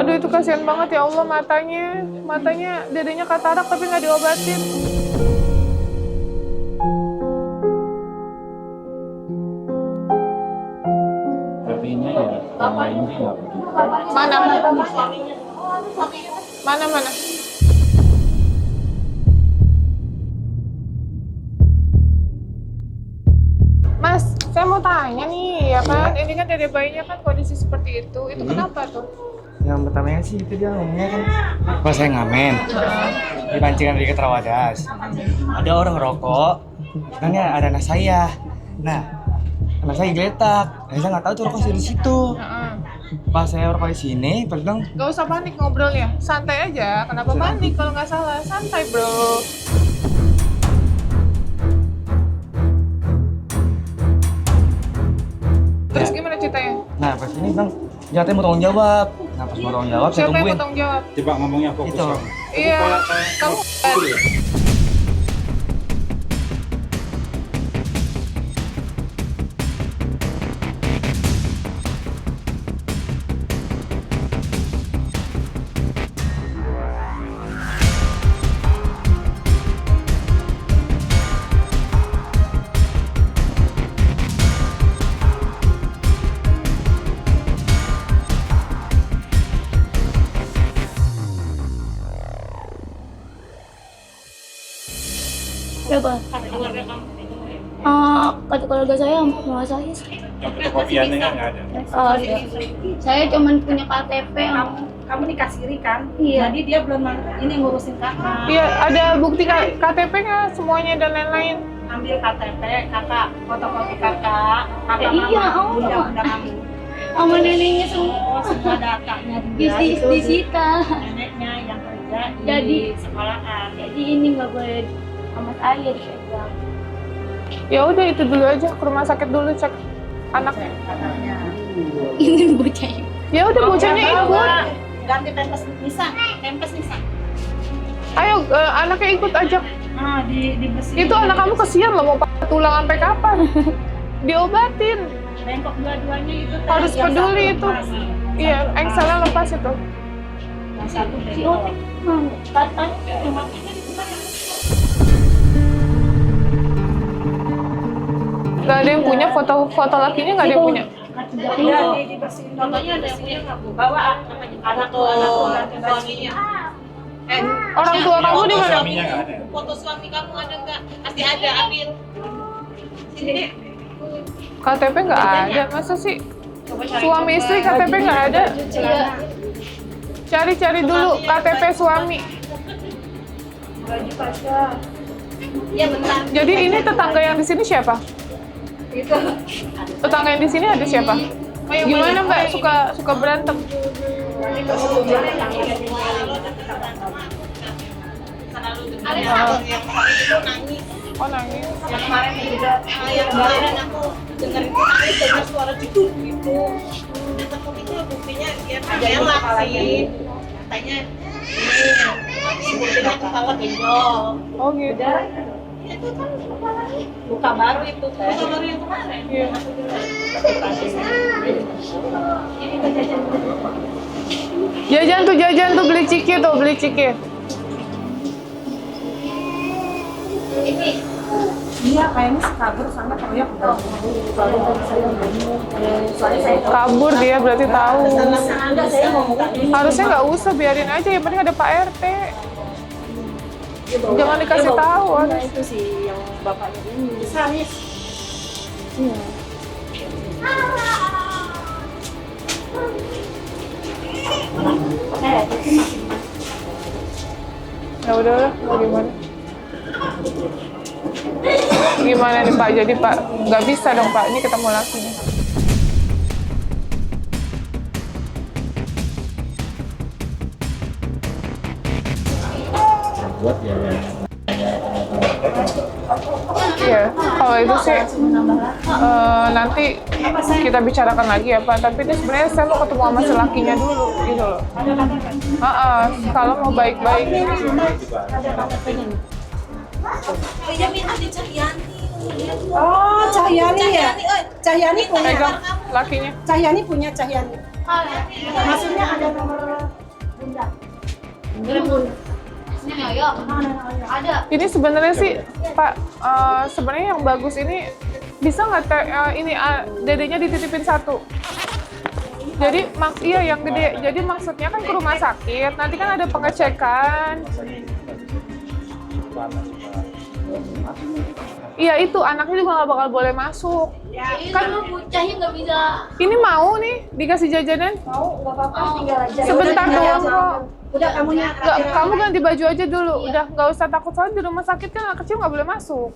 Aduh itu kasihan banget ya Allah, matanya dedenya katarak tapi nggak diobatin. Artinya ya yang lainnya nggak begitu. Mana? Mas, saya mau tanya nih, ya kan? Ini kan dede bayinya kan kondisi seperti itu. Itu kenapa tuh? Yang pertamanya sih itu dia ngomongnya kan pas saya ngamen di pancingan di Ketrawadas ada orang rokok, bilangnya ada anak saya. Nah, anak saya geletak, saya nggak tahu tuh rokok di situ. Pas saya rokok di sini, bilang Gak usah panik ngobrolnya, santai aja. Kenapa panik kalau nggak salah? Santai bro. Terus gimana ceritanya? nah pas ini bang, jatuhnya mau tanggung jawab. Nah pas mau tanggung jawab, saya Siapa yang tungguin. mau tanggung jawab? Coba ngomongnya fokus. Itu. Iya, kamu Berapa? Kata keluarga saya mama saya. Yang fotokopiannya kan nggak ada. Saya cuma punya KTP. Kamu nikah siri kan? Iya. Jadi dia belum ini ngurusin kakak. iya ada bukti KTP nggak semuanya dan lain-lain? Ambil KTP kakak, fotokopi kakak Iya, mama, bunda kamu. Sama neneknya semua. Oh, semua datanya dia Disita. neneknya yang kerja di Jadi- sekolahan. Jadi ini nggak boleh sama saya dipegang. Ya udah itu dulu aja, ke rumah sakit dulu cek anak. Katanya. Ini bocahnya. Ya udah bocahnya ikut. Ganti pampers Nisa. Ayo anaknya ikut aja. Ah, di besi. Itu anak kamu kesian loh mau patah tulang sampai kapan? Diobatin. bengkok dua-duanya itu teh. Harus Yang peduli satu itu. lepas. Iya, engselnya lepas itu. Yang satu Si bengkok. Otik katanya Gak ada yang punya foto lakinya, gak ada yang punya. Iya, dibersihin. Contohnya ada yang punya nggak bu? Bawa anak suaminya. Orang tua kamu di mana? Suaminya nggak ada. Foto suami kamu ada nggak? Pasti ada, ambil. Sini. KTP nggak ada, masa sih? Suami istri KTP nggak ada? Cari-cari dulu KTP suami. Iya bentar. Jadi ini tetangga yang di sini siapa? Tetangga yang di sini ada siapa? Gimana Mbak? Suka berantem? Oh nangis. Yang kemarin juga, yang kemarin aku dengar itu nangis dengar suara jeduk gitu. Dan tetap itu buktinya dia ada yang laksi. Katanya ini buktinya kepala benjol. Oh gitu. Itu kan luka baru itu. Luka baru yang kemarin. Iya. Jajan tuh beli ciki. Iya, kayaknya sih kabur sana proyek. Soalnya saya Kabur dia berarti tahu. enggak, saya ngomong Harusnya nggak usah, biarin aja. Yang penting ada Pak RT. Jangan dikasih tahu. harus. itu sih yang bapaknya ini. Samis. Ya udah, mau gimana? Gimana nih Pak? Jadi Pak nggak bisa dong Pak. Ini ketemu lakinya. Buat ya. Iya, kalau itu sih nanti kita bicarakan lagi ya Pak. Tapi ini sebenarnya saya mau ketemu sama si lakinya dulu, gitu loh. Kalau mau baik-baik. Iya minta di Cahyani. Oh, Cahyani ya? Cahyani punya. Pegang lakinya. Cahyani punya Cahyani. Maksudnya ada nomor Sini ayo. Ada. Ini sebenarnya sih Pak, sebenarnya yang bagus ini bisa nggak dedenya dititipin satu. Jadi iya yang gede. Jadi maksudnya kan ke rumah sakit. Nanti kan ada pengecekan. Iya itu anaknya juga nggak bakal boleh masuk. Kan bocahnya nggak bisa. Ini mau nih dikasih jajanan? Mau, nggak apa-apa, tinggal aja. Sebentar doang kok. Udah kamunya. Nggak, kamu ganti baju aja dulu. Udah nggak usah takut soalnya di rumah sakit kan anak kecil nggak boleh masuk.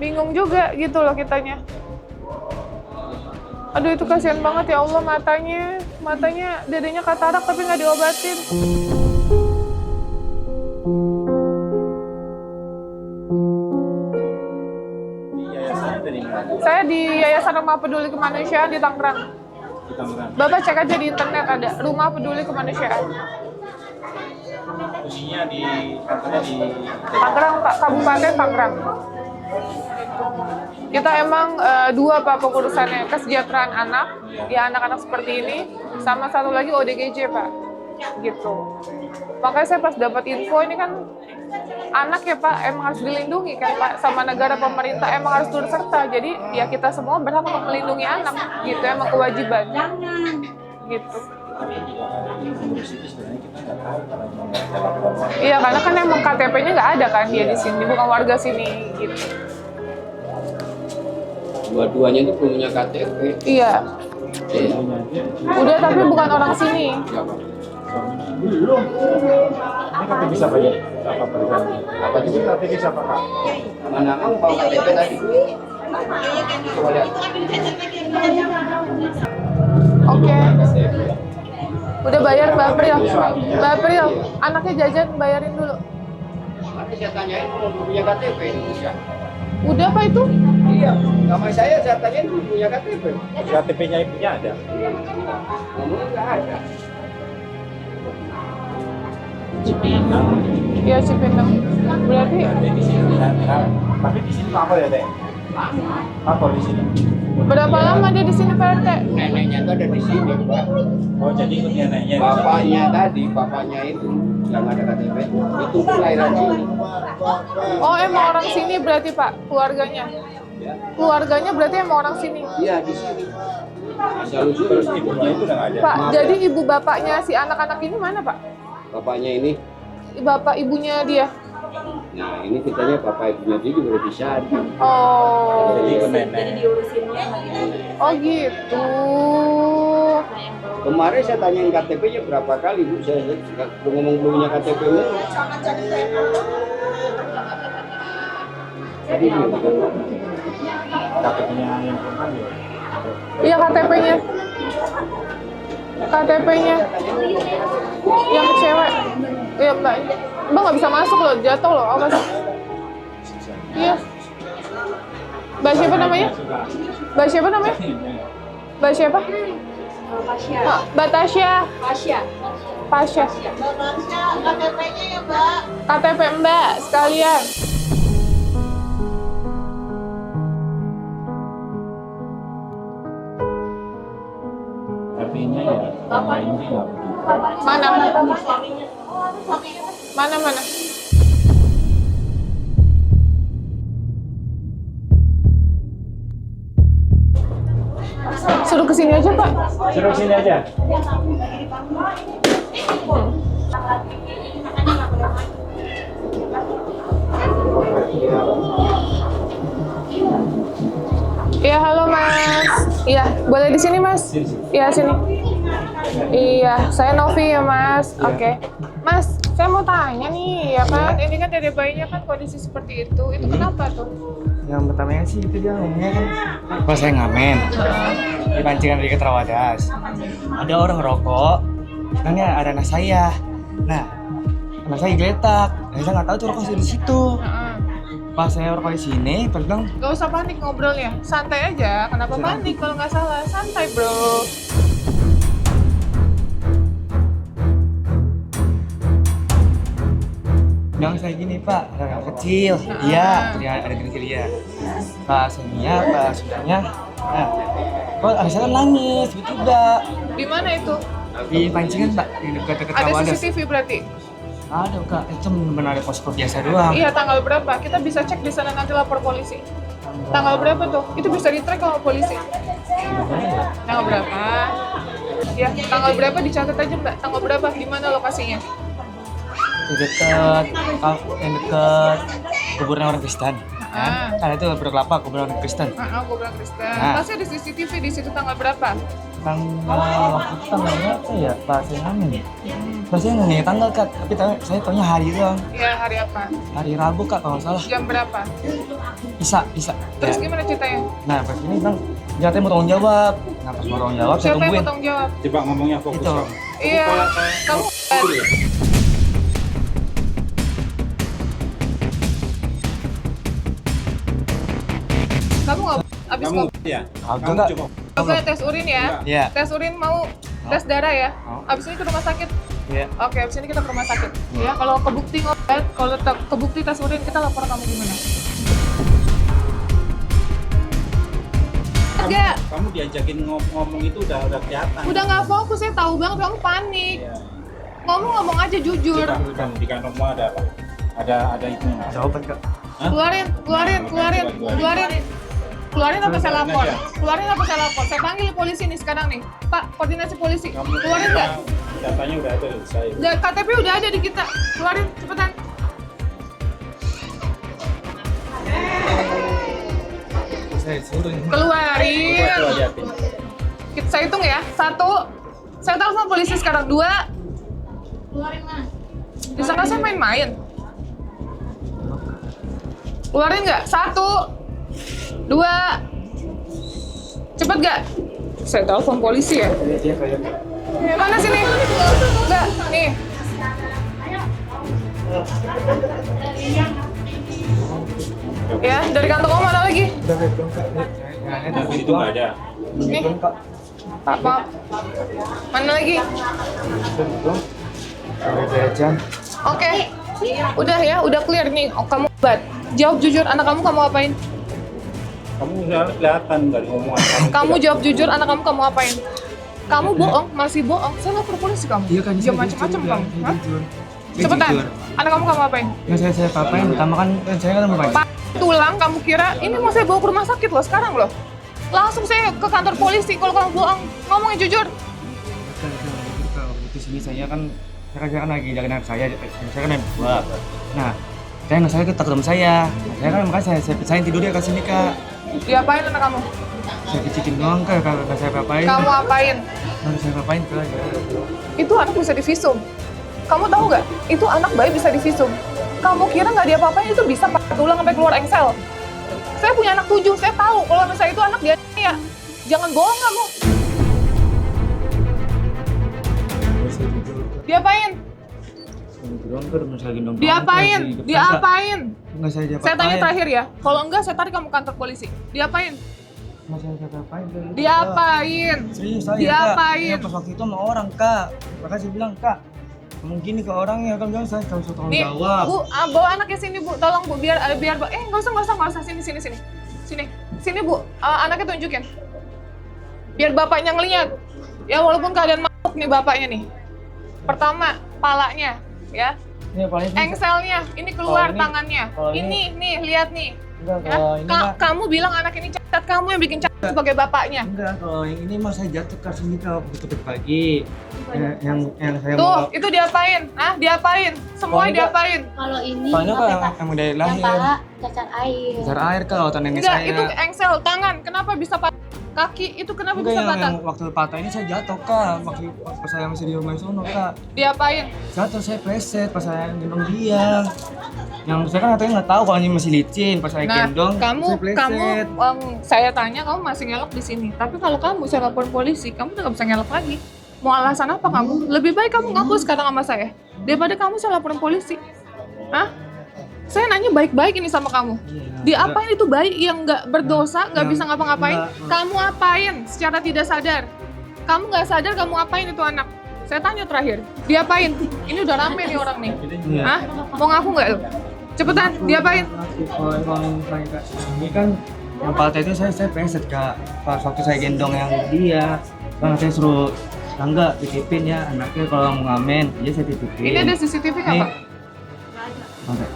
Bingung juga gitu loh kitanya. Aduh itu kasihan banget ya Allah matanya dedenya katarak tapi nggak diobatin. Saya di Yayasan Rumah Peduli Kemanusiaan di Tangerang. Bapak cek aja di internet ada Rumah Peduli Kemanusiaan. Posisinya di kantornya di Tangerang Pak, Kabupaten Tangerang. Kita emang dua Pak pengurusannya, kesejahteraan anak, ya anak-anak seperti ini, sama satu lagi ODGJ Pak, gitu. Makanya saya pas dapat info ini kan anak ya Pak, emang harus dilindungi kan Pak, sama negara pemerintah emang harus turut serta. Jadi ya kita semua berhak untuk melindungi anak, gitu emang kewajiban, gitu. Iya karena kan emang KTP-nya nggak ada kan dia di sini, bukan warga sini, gitu. Dua-duanya itu punya KTP. Iya. Udah tapi bukan orang sini. belum. Ini KTP siapa ya? Siapa berikan? Apa itu KTP siapa Kak? Mana kamu bawa KTP tadi? Coba lihat. Oke. Udah bayar Mbak April. Mbak April, anaknya jajan bayarin dulu. Nanti saya tanyain kalau belum punya KTP Indonesia. Udah Pak itu? Iya, sama saya tanyain belum punya KTP. KTP-nya ibunya ada. Ngomongnya nggak ada. Cipinang. Iya Cipinang. Berarti Di sini. Tapi di sini apa ya Teh? Apa di sini? berapa lama dia di sini Pak RT? Neneknya tuh ada di sini, Pak. Oh jadi ikut neneknya. Bapaknya itu yang ada KTP itu kelahiran sini. Oh emang orang sini berarti Pak, keluarganya? Ya. Keluarganya berarti emang orang sini? Iya di sini. Jalur Terus ibunya itu udah nggak ada. Pak, jadi ibu bapaknya si anak-anak ini mana Pak? Bapaknya ini. Bapak ibunya dia? Nah ini kitanya bapak ibunya dia juga udah bisa. Oh, Jadi ikut nenek. oh gitu. Kemarin saya tanyain KTP-nya berapa kali Bu, saya ngomong belum punya KTP mu. Jadi KTP-nya yang perempuan ya. Iya KTP-nya. KTP-nya yang cewek. Iya Mbak. Mbak nggak bisa masuk loh, jatuh loh. Awas. Iya. Mbak siapa namanya? Mbak siapa namanya? Mbak siapa? Mbak Tasya. Pasya. KTP-nya ya Mbak. KTP Mbak sekalian. KTP-nya ya yang lainnya nggak begitu. Mana? Mana? Suruh kesini aja Pak. Suruh sini aja. Iya halo Mas. Iya boleh di sini Mas. Iya sini. Iya saya Novi ya Mas. Oke. Mas saya mau tanya nih ya kan. Ini kan dede bayinya kan kondisi seperti itu. Itu kenapa tuh? Yang pertamanya sih itu dia ngomongnya kan pas saya ngamen di pancingan dekat Rawadas ada orang rokok kan ya ada anak saya. Nah anak saya geletak, saya nggak tahu tuh rokok di situ. Pas saya rokok di sini, pas bilang Gak usah panik ngobrolnya, santai aja. Kenapa panik kalau nggak salah? Santai bro. bilang saya gini Pak, ada anak kecil, iya, ada anak kecil iya. Pak Senia, Pak Sudahnya, nah, kok anak saya kan nangis, tiba-tiba Di mana itu? di pancingan Pak, di dekat Ada Rawadas. CCTV berarti? Ada kak, itu benar ada posko biasa doang. Iya, tanggal berapa? Kita bisa cek di sana nanti lapor polisi. Tanggal berapa tuh? Itu bisa di-track sama polisi. Tanggal berapa? Ya, tanggal berapa dicatat aja Mbak. Tanggal berapa? Di mana lokasinya? Di dekat, yang dekat kuburan orang Kristen. Ah. Kan itu Pondok Kelapa, kuburan orang Kristen. Gue bilang Kristen. Nah. Pasti ada CCTV di situ tanggal berapa? Tanggal berapa ya? Pak saya ngamen. Pak saya nggak tanggal kak, tapi saya taunya hari doang. Iya, hari apa? Hari Rabu kak kalau nggak salah. Jam berapa? Bisa. Terus Ya. gimana ceritanya? Nah pas ini bang, jatanya mau tanggung jawab. Nah pas mau tanggung jawab saya Siapa yang tungguin. mau tanggung jawab? Coba ngomongnya fokus. Itu. Bang. Iya, kamu kamu nggak abis Kamu kok ya? Agak Kamu nggak. coba. coba tes urin ya? Iya. Tes urin mau tes darah ya? Mau. Abis ini ke rumah sakit. Iya. Oke, abis ini kita ke rumah sakit. Ya, kalau kebukti ngobat, kalau kebukti tes urin kita lapor kamu gimana? Enggak, Kamu diajakin ngomong itu udah kelihatan. udah nggak fokus, saya tahu banget kamu panik. Iya. Ngomong aja jujur. Coba di kantongmu ada apa? Ada itu nggak? Ada obat kak. Hah? Keluarin apa saya lapor? aja. Keluarin apa saya lapor? Saya panggil polisi nih sekarang nih. Pak, koordinasi polisi. Kamu Keluarin nggak? Datanya udah ada di saya. Nggak, KTP udah ada di kita. Keluarin, cepetan. Saya suruh. Keluarin. Coba liatin. Saya hitung ya. 1. Saya telepon polisi sekarang. 2. Keluarin mas. Disangka saya main-main. Keluarin nggak? 1. 2. Cepet nggak? Saya telepon polisi ya. Iya kayak. Mana sini? Nggak, nih. Ya, dari kantong kamu mana lagi? Di situ nggak ada. Nih. Apa? Mana lagi? Jajan. Oke. Udah ya, udah clear nih. Oh, kamu obat. Jawab jujur, anak kamu apain? Kamu udah kelihatan dari omongan kamu. Kamu jawab jujur, anak kamu apain? Kamu bohong, masih bohong. Saya lapor polisi kamu. Iya kan. Jangan macam-macam kamu. Hah? Cepetan. Anak kamu apain? Nggak saya papain, pertama kan saya kan mau Pak, tulang kamu kira ini mau saya bawa ke rumah sakit loh sekarang loh. Langsung saya ke kantor polisi kalau kamu bohong. Ngomongnya jujur. Di sini saya kan lagi jagain anak saya kan yang dua. Nah, saya ke takut sama saya. Saya kan makanya saya pisahin tidurnya ke sini kak. Diapain anak kamu? Saya kecikin doang kak, nggak saya papain. Kamu apain? Nggak saya papain kak. Itu anak bisa divisum. Kamu tahu nggak? Itu anak bayi bisa divisum. Kamu kira nggak diapa-apain itu bisa patah tulang sampai keluar engsel? Saya punya anak 7, saya tahu kalau misalnya itu anak dia ya. Jangan bohong kamu. Diapain? Diapain? Diapain? Nggak saya diapain. Saya tanya terakhir ya. Kalau enggak saya tarik kamu ke kantor polisi. Diapain? Nggak saya diapain. Diapain? Serius saya Diapain? kak. Pas waktu itu sama orang kak. Makanya saya bilang kak, mungkin nih ke orangnya kan bilang saya harus tanggung Nih, jawab. Bu, bawa anaknya sini Bu, tolong Bu, biar nggak usah, sini Bu, anaknya tunjukin, biar bapaknya ngeliat, ya walaupun keadaan mabuk nih bapaknya nih, pertama palanya, ya, Ini paling engselnya, ini keluar Kalau ini- tangannya, kalau ini nih lihat nih, enggak ya, kalau ini mah kamu bilang anak ini cacat, kamu yang bikin cacat sebagai bapaknya, enggak kalau yang ini mah saya jatuh ke sini kak waktu pagi. Yang saya tuh, mau itu diapain, diapain, semua Kalau enggak- diapain, Kalau ini soalnya apa kak ya, Pak? yang udah Yang lahir. pala cacar air. Cacar air kak waktu nenek enggak, saya. itu engsel, tangan, kenapa bisa patah, kaki, itu kenapa Enggak bisa yang patah, waktu patah ini saya jatuh kak waktu pas saya masih di rumah sono kak. diapain? Jatuh saya pleset pas saya gendong dia. Yang saya kan katanya nggak tahu kalau ini masih licin pas saya Nah, gendong. kamu, saya pleset. saya tanya kamu masih ngelok di sini. Tapi kalau kamu saya lapor polisi, kamu udah nggak bisa ngelok lagi. Mau alasan apa kamu? Lebih baik kamu ngaku sekarang sama saya daripada kamu saya laporin polisi. Hah? Saya nanya baik-baik ini sama kamu. Diapain itu bayi yang nggak berdosa, nggak bisa ngapa-ngapain? Enggak. Kamu apain secara tidak sadar? Kamu nggak sadar kamu apain itu anak? Saya tanya terakhir, diapain? Ini udah rame nih orang nih. Iya. Hah? Mau ngaku nggak lu? Cepetan, diapain? Kalau yang saya kak, ini kan yang patah itu saya pleset kak. Pas waktu saya gendong yang dia, kan saya suruh Tangga titipin ya anaknya kalau mau ngamen, ya saya titipin. Ini ada CCTV nggak, Nih. Pak? Oke.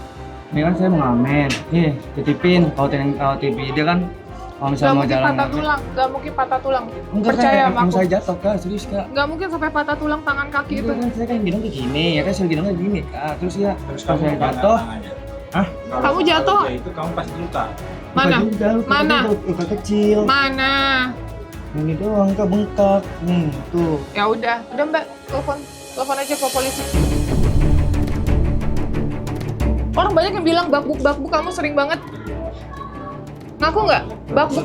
Ini kan saya mau ngamen. Nih, titipin. Kalau TV dia kan kalau Nggak misalnya mau mungkin jalan patah ngamen. tulang, nggak mungkin patah tulang. Enggak Percaya kan, sama emang aku. saya jatuh kak, serius kak. Nggak mungkin sampai patah tulang tangan kaki itu. Itu kan saya kan bilang kayak gini, ya kan saya bilangnya gini kak. Terus ya, Terus pas kamu saya apa jatuh, tangannya? Hah? Kamu jatuh? Kalau dia itu kamu pasti luka. Mana? luka juga, luka Mana? kecil, luka kecil. Mana? Ini doang kak bengkak. Nih, tuh. Ya udah Mbak, telepon aja ke polisi. Orang banyak yang bilang bakbuk kamu sering banget. Ngaku nggak?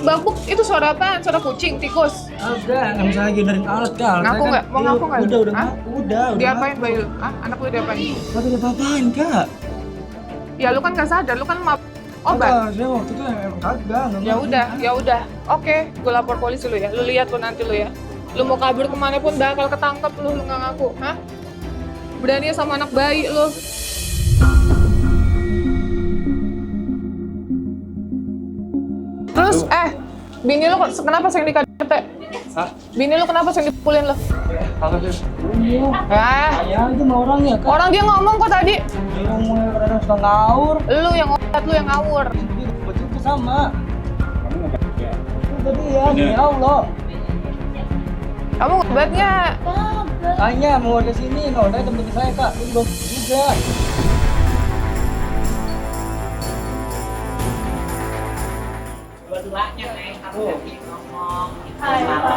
Bakbuk itu suara apaan? Suara kucing, tikus? Agak, nggak bisa lagi benerin alat kak. Ngaku nggak? Mau ngaku nggak? Udah Hah? ngaku, udah. Diapain bayi lu? Ah, anak lu diapain? Tapi udah apa-apain kak? Ya lu kan nggak sadar, lu kan obat. Kagak, saya waktu itu emang kagak. nggak Ya udah. Oke, gue lapor polisi lu ya. Lu lihat lu nanti lu ya. Lu mau kabur kemana pun bakal ketangkep lu nggak ngaku, hah? Berani sama anak bayi lu. Terus, bini lu kenapa sering di-KDRT? Hah? Bini lu kenapa sering dipukulin lu? Kagak sih. Ya, Ya itu mah orangnya kak. orang dia ngomong kok tadi. Dia ngomongnya kadang suka ngawur. Lu yang ngobat, lu yang ngawur. Dia bocil itu sama. Kamu nggak ya? Itu dia, Bener. demi Allah. Kamu ngobatnya Tanya mau ada sini, nggak ada temen saya kak. Ini belum juga. Dua-duanya nih kamu ngomong kalau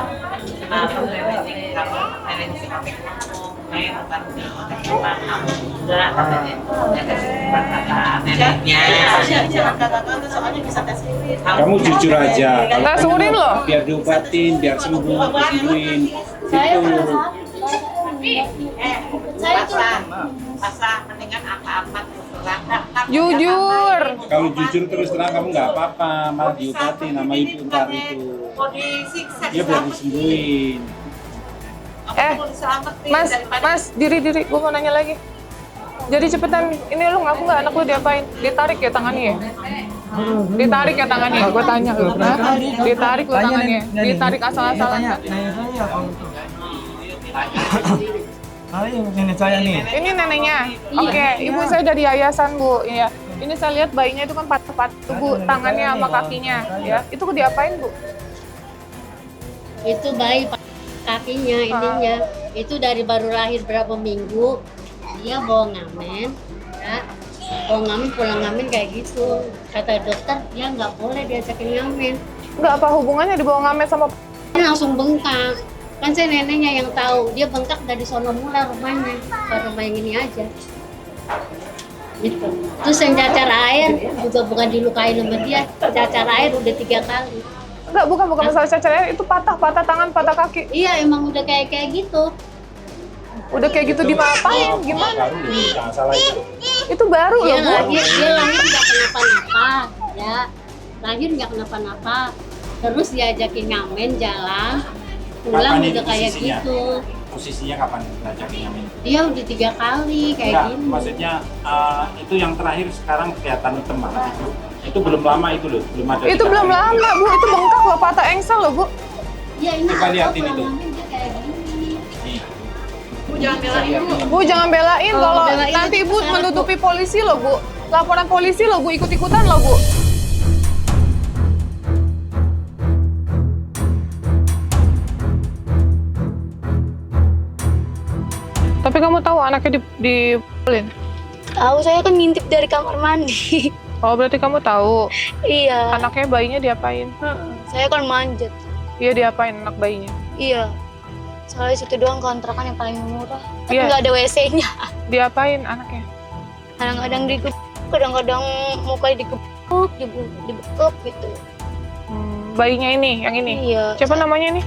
parenting kamu parenting sampai ngomong bukan cuma kamu juga katanya kata neneknya Jangan kata-kata soalnya bisa tes urin. Kamu jujur aja. tes urin loh. Biar diobatin, biar sembuh, disembuhin. Gitu. pasah mendingan apa-apa Jujur. Kalau jujur terus terang kamu nggak apa-apa, malah diobatin sama ibu ntar itu. mau disiksa Dia biar disembuhin. Mas, diri, gue mau nanya lagi. Jadi cepetan, ini lu ngaku nggak anak lu diapain? Ditarik ya tangannya ya? Ditarik ya tangannya, gue tanya lu. Hah? Ditarik lu tangannya, ditarik asal-asalan. Nanya saya kalau itu. Ayo nenek saya nih. Ini neneknya. Oke, ibu saya dari yayasan bu. Iya. Ini saya lihat bayinya itu kan patah-patah bu, tangannya sama kakinya. Ya, itu diapain bu? Itu bayi kakinya ininya itu dari baru lahir berapa minggu dia bawa ngamen ya bawa ngamen pulang ngamen kayak gitu kata dokter dia nggak boleh diajakin ngamen Nggak apa hubungannya dibawa ngamen sama dia langsung bengkak kan saya neneknya yang tahu dia bengkak dari sono mula rumahnya ke rumah yang ini aja gitu terus yang cacar air juga bukan dilukain sama dia cacar air udah 3 kali. Enggak, bukan masalah cacar air, itu patah tangan, patah kaki. Iya emang udah kayak gitu. Udah kayak gitu dimapain, gimana? Baru nggak salah itu. Itu baru loh, Bu. Dia lahir nggak kenapa-napa, ya. Lahir nggak kenapa-napa. Terus diajakin ngamen jalan, pulang Kapan itu udah kayak posisinya? gitu. Posisinya kapan ngajakin ngamen? Dia udah 3 kali kayak Enggak, gini. maksudnya itu yang terakhir sekarang kelihatan hitam banget itu. Itu belum lama itu loh, belum ada. Itu 3 belum hari. lama, Bu. Itu bengkak loh, patah engsel loh, Bu. Ya ini Coba apa liatin pulang itu. ngamen dia kayak gini. Iya. Jangan belain bu. Bu, jangan belain Oh, kalau belain nanti itu Ibu salah, menutupi polisi loh, Bu. Laporan polisi loh, Bu. Ikut-ikutan loh, Bu. Tapi kamu tahu anaknya dipukulin? Tahu, saya kan ngintip dari kamar mandi. Oh, berarti kamu tahu. Iya, Anaknya bayinya diapain? saya kan manjat. Iya, diapain anak bayinya? Iya. Soalnya situ doang kontrakan yang paling murah. Tapi Iya. nggak ada WC-nya. Diapain anaknya? Kadang-kadang digebuk, kadang-kadang mukanya digebuk, dibekep gitu. Bayinya ini, yang ini. Iya. Siapa namanya ini?